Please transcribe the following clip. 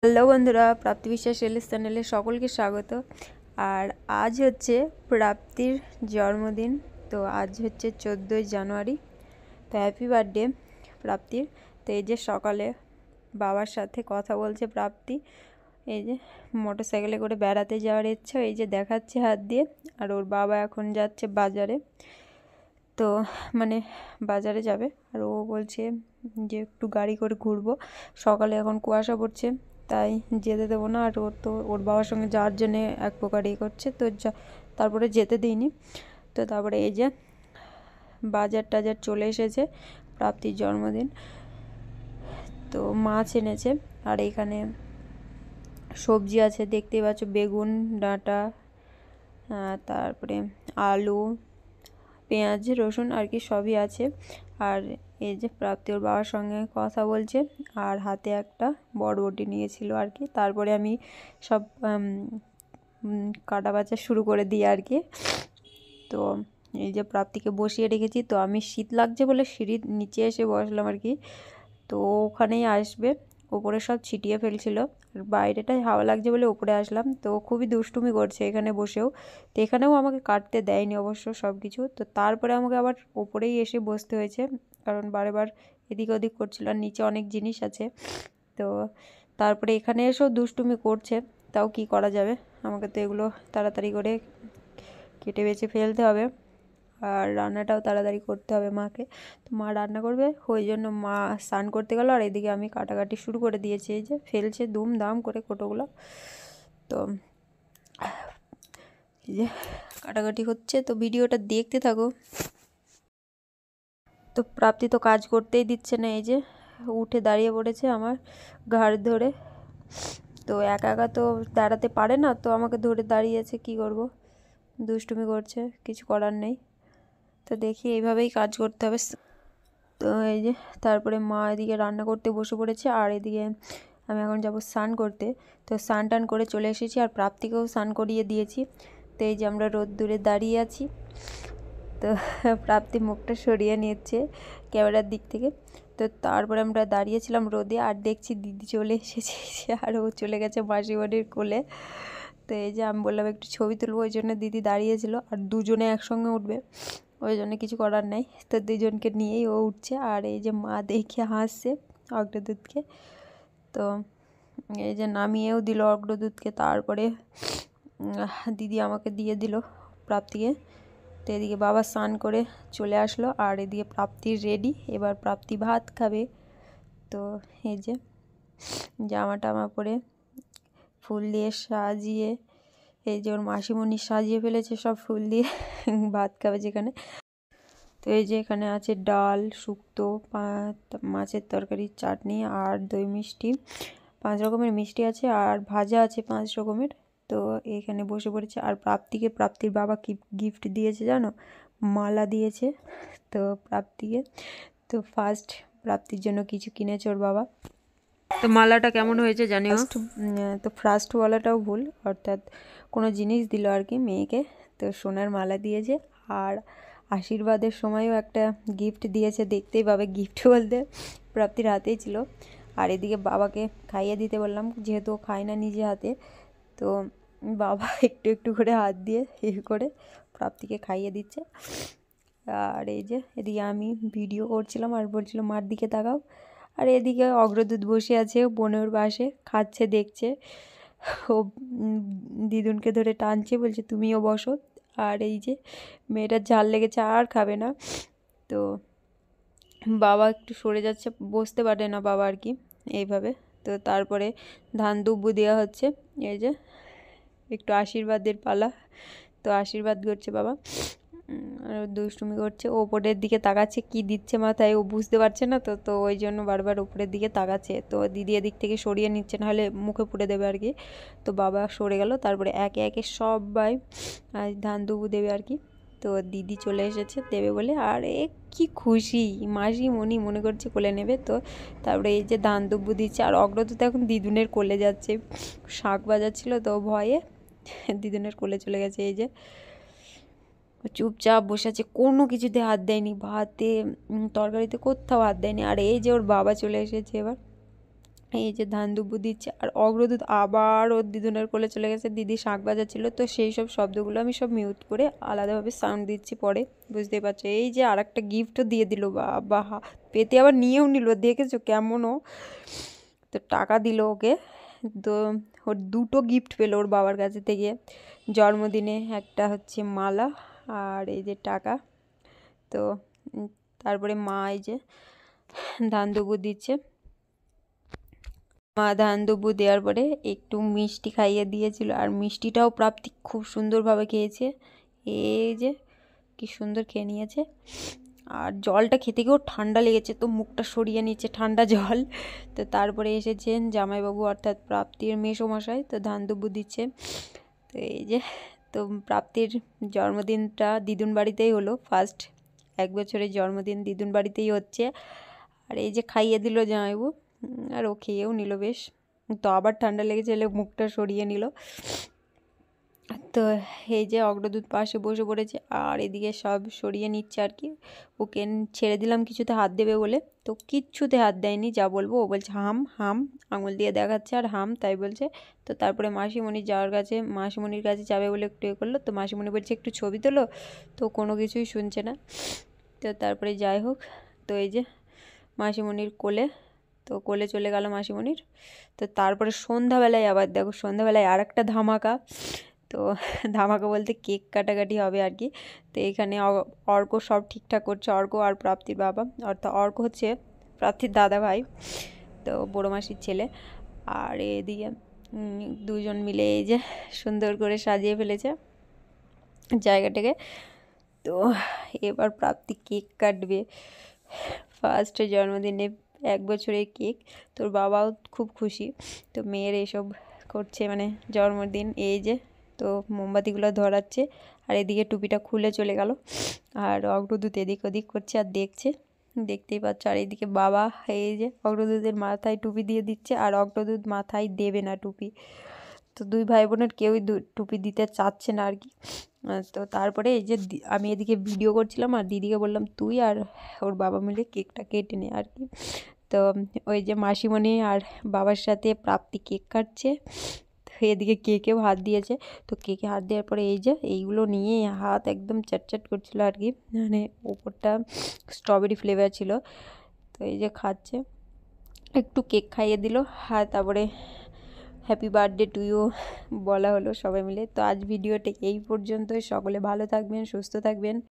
Hello বন্ধুরা, প্রাপ্তি বিশ্বাস reels চ্যানেলে সকলকে স্বাগত। আর আজ হচ্ছে প্রাপ্তির জন্মদিন। তো আজ হচ্ছে 14ই জানুয়ারি। তো হ্যাপি বার্থডে প্রাপ্তির। তো এই যে সকালে বাবার সাথে কথা বলছে প্রাপ্তি। এই যে মোটরসাইকেলে করে বেড়াতে যাওয়ার ইচ্ছা, এই যে দেখাচ্ছে হাত দিয়ে। আর ওর বাবা এখন যাচ্ছে বাজারে, তো মানে বাজারে যাবে। আর ও বলছে যে একটু গাড়ি করে ঘুরবো, সকালে এখন কুয়াশা পড়ছে তাই যেতে দেবো না। আর ওর তো ওর বাবার সঙ্গে যাওয়ার জন্যে এক প্রকার করছে, তো তারপরে যেতে দিইনি। তো তারপরে এই যে বাজার টাজার চলে এসেছে, প্রাপ্তির জন্মদিন। তো মাছ এনেছে, আর এখানে সবজি আছে দেখতেই পাচ্ছ, বেগুন ডাঁটা, তারপরে আলু, পেঁয়াজ রসুন আর কি সবই আছে। আর এই যে প্রাপ্তি ওর বাবার সঙ্গে কথা বলছে, আর হাতে একটা বড়বটি নিয়েছিল আর কি। তারপরে আমি সব কাটা বাছা শুরু করে দিই আর কি। তো এই যে প্রাপ্তিকে বসিয়ে রেখেছি, তো আমি শীত লাগছে বলে সিঁড়ির নিচে এসে বসলাম আর কি। তো ওখানেই আসবে, ওপরে সব ছিটিয়ে ফেলছিল, আর বাইরেটায় হাওয়া লাগছে বলে ওপরে আসলাম। তো খুবই দুষ্টুমি করছে এখানে বসেও। তো এখানেও আমাকে কাটতে দেয়নি অবশ্য সব কিছু। তো তারপরে আমাকে আবার ওপরেই এসে বসতে হয়েছে, কারণ বারেবার এদিক ওদিক করছিল, আর নিচে অনেক জিনিস আছে। তো তারপরে এখানে এসেও দুষ্টুমি করছে, তাও কি করা যাবে, আমাকে তো এগুলো তাড়াতাড়ি করে কেটে বেছে ফেলতে হবে। আর রান্নাটাও তাড়াতাড়ি করতে হবে মাকে। তো মা রান্না করবে, ওই জন্য মা স্নান করতে গেল, আর এদিকে আমি কাটাকাটি শুরু করে দিয়েছি। এই যে ফেলছে দুম দাম করে কোটোগুলো। তো এই যে কাটাকাটি হচ্ছে, তো ভিডিওটা দেখতে থাকো। তো প্রাপ্তি তো কাজ করতেই দিচ্ছে না, এই যে উঠে দাঁড়িয়ে পড়েছে আমার ঘাড় ধরে। তো একা একা তো দাঁড়াতে পারে না, তো আমাকে ধরে দাঁড়িয়েছে, কি করব, দুষ্টুমি করছে, কিছু করার নেই। তো দেখি এইভাবেই কাজ করতে হবে। তো এই যে তারপরে মা এদিকে রান্না করতে বসে পড়েছে, আর এদিকে আমি এখন যাব স্নান করতে। তো স্নান টান করে চলে এসেছি, আর প্রাপ্তিকেও স্নান করিয়ে দিয়েছি। তো এই যে আমরা রোদ্দুরে দাঁড়িয়ে আছি। তো প্রাপ্তি মুখটা সরিয়ে নিচ্ছে ক্যামেরার দিক থেকে। তো তারপরে আমরা দাঁড়িয়েছিলাম রোদে, আর দেখছি দিদি চলে এসেছে, আর ও চলে গেছে মাসিমণির কোলে। তো এই যে আমি বললাম একটু ছবি তুলবো, ওই জন্য দিদি দাঁড়িয়েছিল, আর দুজনে একসঙ্গে উঠবে, ওই জন্য কিছু করার নাই। তো দুজনকে নিয়েই ও উঠছে, আর এই যে মা দেখে হাসছে অগ্রদূতকে। তো এই যে নামিয়েও দিল অগ্রদূতকে, তারপরে দিদি আমাকে দিয়ে দিল প্রাপ্তিকে। তো এদিকে বাবা স্নান করে চলে আসলো, আর এদিকে প্রাপ্তির রেডি, এবার প্রাপ্তি ভাত খাবে। তো এই যে জামা টামা পরে ফুল দিয়ে সাজিয়ে, এই যে ওর মাসিমণি সাজিয়ে ফেলেছে সব ফুল দিয়ে, ভাত খাবে যেখানে। তো এই যে এখানে আছে ডাল, শুক্তো, মাছের তরকারি, চাটনি আর দই মিষ্টি, 5 রকমের মিষ্টি আছে, আর ভাজা আছে 5 রকমের। তো এখানে বসে পড়েছে, আর প্রাপ্তির বাবা কি গিফট দিয়েছে জানো, মালা দিয়েছে তো প্রাপ্তিকে। তো ফার্স্ট প্রাপ্তির জন্য কিছু কিনেছে ওর বাবা। তো মালাটা কেমন হয়েছে জানিও। তো ফার্স্ট বলাটাও ভুল, অর্থাৎ কোনো জিনিস দিল আর কি মেয়েকে। তো সোনার মালা দিয়েছে, আর আশীর্বাদের সময়ও একটা গিফট দিয়েছে, দেখতেই পাবে। গিফট বলতে প্রাপ্তির হাতেই ছিল। আর এদিকে বাবাকে খাইয়ে দিতে বললাম, যেহেতু ও খায় না নিজে হাতে। তো বাবা একটু একটু করে হাত দিয়ে করে প্রাপ্তিকে খাইয়ে দিচ্ছে। আর এই যে এদিকে আমি ভিডিও করছিলাম, আর বলছিলাম মার দিকে তাকাও। আর এদিকে অগ্রদূত বসে আছে বোনের পাশে, খাচ্ছে দেখছে। ও দিদুনকে ধরে টানছে, বলছে তুমিও বসো। আর এই যে মেয়েটার ঝাল লেগেছে, আর খাবে না। তো বাবা একটু সরে যাচ্ছে, বসতে পারে না বাবা আর কি, এইভাবে। তো তারপরে ধান দুব্বু দেওয়া হচ্ছে, এই যে একটু আশীর্বাদের পালা। তো আশীর্বাদ করছে বাবা, আর দুষ্টুমি করছে, ও ওপরের দিকে তাকাচ্ছে, কি দিচ্ছে মাথায় ও বুঝতে পারছে না। তো তো ওই জন্য বারবার ওপরের দিকে তাকাচ্ছে। তো দিদি এদিক থেকে সরিয়ে নিচ্ছে, নাহলে মুখে পুড়ে দেবে আর কি। তো বাবা সরে গেল, তারপরে একে একে সবাই ধান দুবু দেবে আর কি। তো দিদি চলে এসেছে দেবে বলে, আর এ কি খুশি, মাসিমণি মনে করছে কোলে নেবে। তো তারপরে এই যে ধান দুব্বু দিচ্ছে, আর অগ্রদূত এখন দিদুনের কোলে যাচ্ছে, শাঁখ বাজাচ্ছিল তো ভয়ে দিদুনের কোলে চলে গেছে। এই যে চুপচাপ বসে আছে, কোনো কিছুতে হাত দেয়নি, ভাতে তরকারিতে কোথাও হাত দেয়নি। আর এই যে ওর বাবা চলে এসেছে এবার, এই যে ধান দুব্বু দিচ্ছে, আর অগ্রদূত আবার ওর দিদুনের কোলে চলে গেছে। দিদি শাঁখ বাজাচ্ছিল, তো সেই সব শব্দগুলো আমি সব মিউট করে আলাদাভাবে সাউন্ড দিচ্ছি পরে, বুঝতেই পারছো। এই যে আর একটা গিফটও দিয়ে দিল, বাবা পেতে আবার নিয়েও নিল, দেখেছো কেমনও। তো টাকা দিল ওকে, তো ওর দুটো গিফট পেলো ওর বাবার কাছে থেকে জন্মদিনে, একটা হচ্ছে মালা আর এই যে টাকা। তো তারপরে মা এই যে ধান দুব্বু দিচ্ছে। মা ধান দুব্বু দেওয়ার পরে একটু মিষ্টি খাইয়ে দিয়েছিল, আর মিষ্টিটাও প্রাপ্তি খুব সুন্দরভাবে খেয়েছে। এই যে কি সুন্দর খেয়ে নিয়েছে। আর জলটা খেতে গিয়েও ঠান্ডা লেগেছে, তো মুখটা সরিয়ে নিচ্ছে ঠান্ডা জল। তো তারপরে এসেছেন জামাইবাবু অর্থাৎ প্রাপ্তির মেসোমশাই, তো ধান দুব্বু দিচ্ছে। তো এই যে, তো প্রাপ্তির জন্মদিনটা দিদুন বাড়িতেই হলো, ফার্স্ট 1 বছরের জন্মদিন দিদুন বাড়িতেই হচ্ছে। আর এই যে খাইয়ে দিল জামাইবাবু, আর ও খেয়েও নিল বেশ। তো আবার ঠান্ডা লেগেছে, এলে মুখটা সরিয়ে নিল। তো এই যে অগ্রদূত পাশে বসে পড়েছে, আর এদিকে সব সরিয়ে নিচ্ছে আর কি। ওকে ছেড়ে দিলাম কিছুতে হাত দেবে বলে, তো কিচ্ছুতে হাত দেয়নি, যা বলবো ও বলছে হাম হাম, আঙুল দিয়ে দেখাচ্ছে আর হাম তাই বলছে। তো তারপরে মাসিমণি যাওয়ার কাছে, মাসিমণির কাছে যাবে বলে একটু এ করলো, তো মাসিমণি বলছে একটু ছবি তোলো, তো কোনো কিছুই শুনছে না। তো তারপরে যাই হোক, তো এই যে মাসিমণির কোলে, তো কোলে চলে গেল মাসিমণির। তো তারপরে সন্ধ্যাবেলায় আবার দেখো, সন্ধ্যাবেলায় আর একটা ধামাকা। তো ধামাকা বলতে কেক কাটাকাটি হবে আর কি। তো এখানে অর্ক সব ঠিকঠাক করছে, অর্ক আর প্রাপ্তির বাবা, অর্থাৎ অর্ক হচ্ছে প্রাপ্তির দাদা ভাই, তো বড়ো মাসির ছেলে। আর এদিকে দুজন মিলে এই যে সুন্দর করে সাজিয়ে ফেলেছে জায়গাটাকে। তো এবার প্রাপ্তি কেক কাটবে, ফার্স্ট জন্মদিনে 1 বছরের কেক। তোর বাবাও খুব খুশি, তো মেয়ের এসব করছে মানে জন্মদিন। এই যে তো মোমবাতিগুলো ধরাচ্ছে, আর এদিকে টুপিটা খুলে চলে গেল, আর অগ্রদূত এদিক ওদিক করছে আর দেখছে, দেখতেই পাচ্ছ। আর এইদিকে বাবা এই যে অগ্রদূতের মাথায় টুপি দিয়ে দিচ্ছে, আর অগ্রদূত মাথায় দেবে না টুপি। তো দুই ভাই বোনের কেউই টুপি দিতে চাচ্ছে না আর কি। তো তারপরে এই যে আমি এদিকে ভিডিও করছিলাম, আর দিদিকে বললাম তুই আর ওর বাবা মিলে কেকটা কেটে নে আর কি। তো ওই যে মাসিমণি আর বাবার সাথে প্রাপ্তি কেক কাটছে, এদিকে কেকেও হাত দিয়েছে। তো কেকে হাত দেওয়ার পরে এই যে এইগুলো নিয়ে হাত একদম চ্যাটচ্যাট করছিল আর কি, মানে ওপরটা স্ট্রবেরি ফ্লেভার ছিল। তো এই যে খাচ্ছে, একটু কেক খাইয়ে দিল, আর তারপরে হ্যাপি বার্থডে টু ইউ বলা হলো সবাই মিলে। তো আজ ভিডিওটা এই পর্যন্তই, সকলে ভালো থাকবেন, সুস্থ থাকবেন।